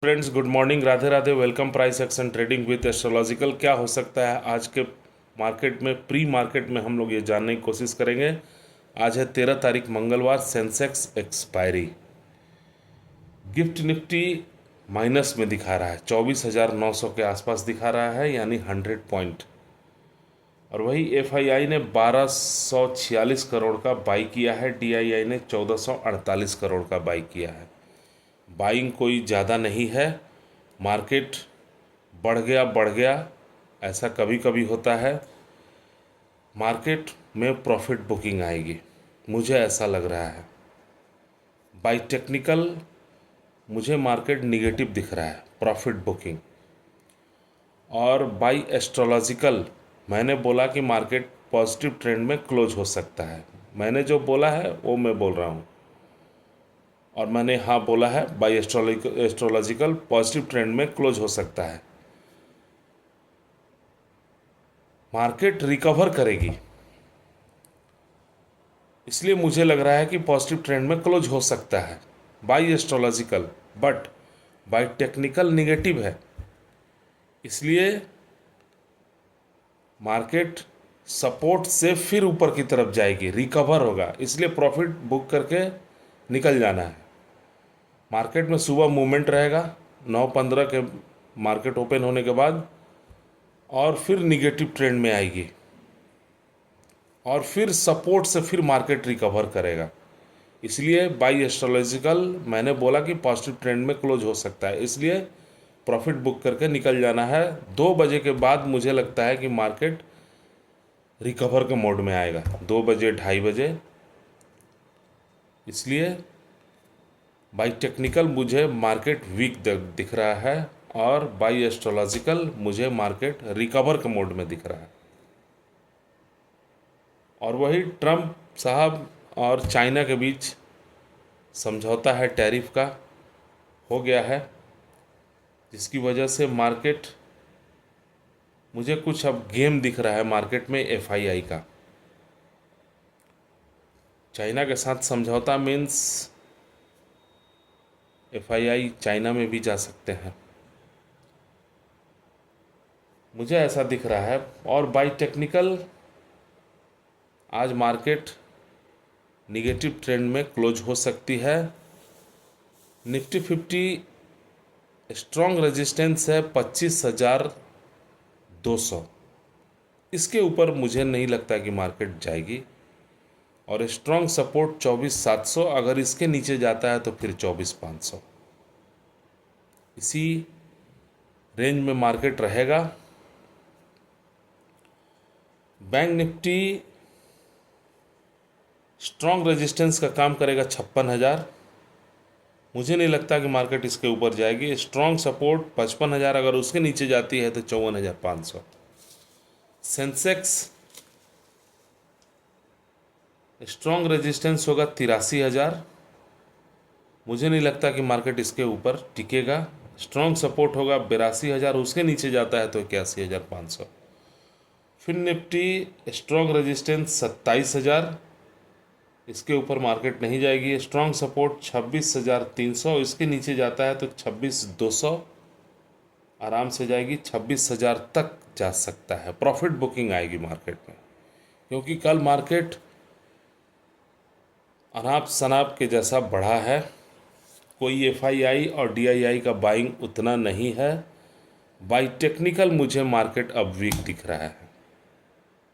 Friends, good morning, Radhe Radhe. Welcome price action trading with astrological. क्या हो सकता है आज के मार्केट में, प्री मार्केट में, हम लोग ये जानने की कोशिश करेंगे। आज है 13 तारीख मंगलवार। Sensex expiry, gift Nifty minus में दिखा रहा है, 24,900 के आसपास दिखा रहा है, यानी 100 पॉइंट। और वही एफआईआई ने 1246 करोड़ का बाई किया है, डीआईआई ने 1448 करोड़ का बाई किया है। बाइंग कोई ज़्यादा नहीं है। मार्केट बढ़ गया, ऐसा कभी कभी होता है। मार्केट में प्रॉफिट बुकिंग आएगी, मुझे ऐसा लग रहा है। बाय टेक्निकल मुझे मार्केट निगेटिव दिख रहा है, प्रॉफिट बुकिंग। और बाय एस्ट्रोलॉजिकल मैंने बोला कि मार्केट पॉजिटिव ट्रेंड में क्लोज हो सकता है। मैंने जो बोला है वो मैं बोल रहा हूँ, और मैंने हाँ बोला है, बाय एस्ट्रोलॉजिकल पॉजिटिव ट्रेंड में क्लोज हो सकता है। मार्केट रिकवर करेगी, इसलिए मुझे लग रहा है कि पॉजिटिव ट्रेंड में क्लोज हो सकता है by astrological. But by technical negative है, इसलिए मार्केट सपोर्ट से फिर ऊपर की तरफ जाएगी, रिकवर होगा, इसलिए प्रॉफिट बुक करके निकल जाना है। मार्केट में सुबह मूवमेंट रहेगा 9:15 के मार्केट ओपन होने के बाद, और फिर निगेटिव ट्रेंड में आएगी, और फिर सपोर्ट से फिर मार्केट रिकवर करेगा। इसलिए बाई एस्ट्रोलॉजिकल मैंने बोला कि पॉजिटिव ट्रेंड में क्लोज हो सकता है, इसलिए प्रॉफिट बुक करके निकल जाना है। 2 बजे के बाद मुझे लगता है कि मार्केट रिकवर के मोड में आएगा, 2 बजे 2:30 बजे। इसलिए बाई टेक्निकल मुझे मार्केट वीक दिख रहा है, और बाई एस्ट्रोलॉजिकल मुझे मार्केट रिकवर के मोड में दिख रहा है। और वही ट्रम्प साहब और चाइना के बीच समझौता है, टैरिफ का हो गया है, जिसकी वजह से मार्केट, मुझे कुछ अब गेम दिख रहा है मार्केट में एफआईआई का। चाइना के साथ समझौता मीन्स एफआईआई चाइना में भी जा सकते हैं, मुझे ऐसा दिख रहा है। और बाय टेक्निकल आज मार्केट निगेटिव ट्रेंड में क्लोज हो सकती है। निफ्टी 50 स्ट्रॉन्ग रेजिस्टेंस है 25,200, इसके ऊपर मुझे नहीं लगता कि मार्केट जाएगी। और स्ट्रॉन्ग सपोर्ट 24,700, अगर इसके नीचे जाता है तो फिर 24,500, इसी रेंज में मार्केट रहेगा। बैंक निफ्टी स्ट्रॉन्ग रेजिस्टेंस का काम करेगा 56,000, मुझे नहीं लगता कि मार्केट इसके ऊपर जाएगी। स्ट्रॉन्ग सपोर्ट 55,000, अगर उसके नीचे जाती है तो 54,500। सेंसेक्स स्ट्रॉन्ग रेजिस्टेंस होगा 83,000, मुझे नहीं लगता कि मार्केट इसके ऊपर टिकेगा। स्ट्रॉन्ग सपोर्ट होगा 82,000, उसके नीचे जाता है तो 81,500। फिर निफ्टी स्ट्रॉन्ग रेजिस्टेंस 27,000, इसके ऊपर मार्केट नहीं जाएगी। स्ट्रॉन्ग सपोर्ट 26,300, इसके नीचे जाता है तो 26,200, आराम से जाएगी, 26,000 तक जा सकता है। प्रॉफिट बुकिंग आएगी मार्केट में, क्योंकि कल मार्केट अनाप शनाप के जैसा बढ़ा है। कोई एफआईआई और डीआईआई का बाइंग उतना नहीं है। बाई टेक्निकल मुझे मार्केट अब वीक दिख रहा है,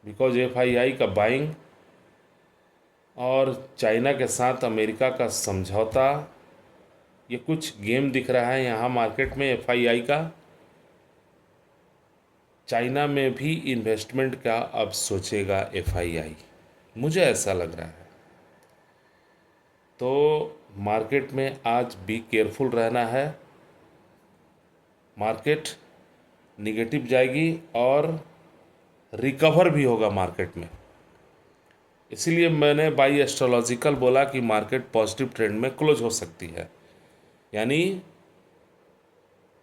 बिकॉज एफआईआई का बाइंग और चाइना के साथ अमेरिका का समझौता, ये कुछ गेम दिख रहा है यहाँ मार्केट में एफआईआई का। चाइना में भी इन्वेस्टमेंट का अब सोचेगा एफआईआई, मुझे ऐसा लग रहा है। तो मार्केट में आज भी केयरफुल रहना है। मार्केट निगेटिव जाएगी और रिकवर भी होगा मार्केट में, इसीलिए मैंने बाई एस्ट्रोलॉजिकल बोला कि मार्केट पॉजिटिव ट्रेंड में क्लोज हो सकती है। यानी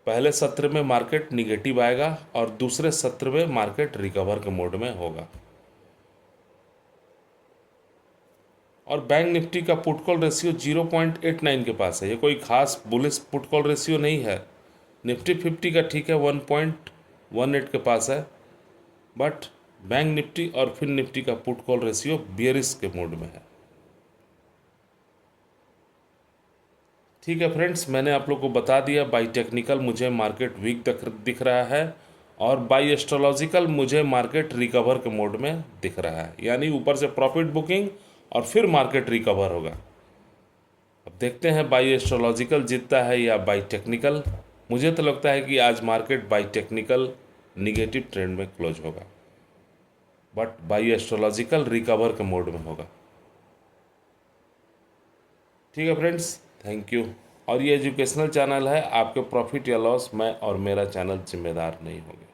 पहले सत्र में मार्केट निगेटिव आएगा और दूसरे सत्र में मार्केट रिकवर के मोड में होगा। और बैंक निफ्टी का पुट कॉल रेशियो 0.89 के पास है, ये कोई खास बुलिश पुट कॉल रेशियो नहीं है। निफ्टी 50 का ठीक है 1.18 के पास है, बट बैंक निफ्टी और फिर निफ्टी का पुट कॉल रेशियो बियरिश के मोड में है। ठीक है फ्रेंड्स, मैंने आप लोग को बता दिया बाई टेक्निकल मुझे मार्केट वीक दिख रहा है और बाई एस्ट्रोलॉजिकल मुझे मार्केट रिकवर के मोड में दिख रहा है, यानी ऊपर से प्रॉफिट बुकिंग और फिर मार्केट रिकवर होगा। अब देखते हैं बाई एस्ट्रोलॉजिकल जीतता है या बाई टेक्निकल। मुझे तो लगता है कि आज market by technical negative trend में क्लोज होगा, बट बाई एस्ट्रोलॉजिकल रिकवर के मोड में होगा। ठीक है फ्रेंड्स, थैंक यू। और ये एजुकेशनल चैनल है, आपके प्रॉफिट या लॉस मैं और मेरा चैनल जिम्मेदार नहीं होंगे।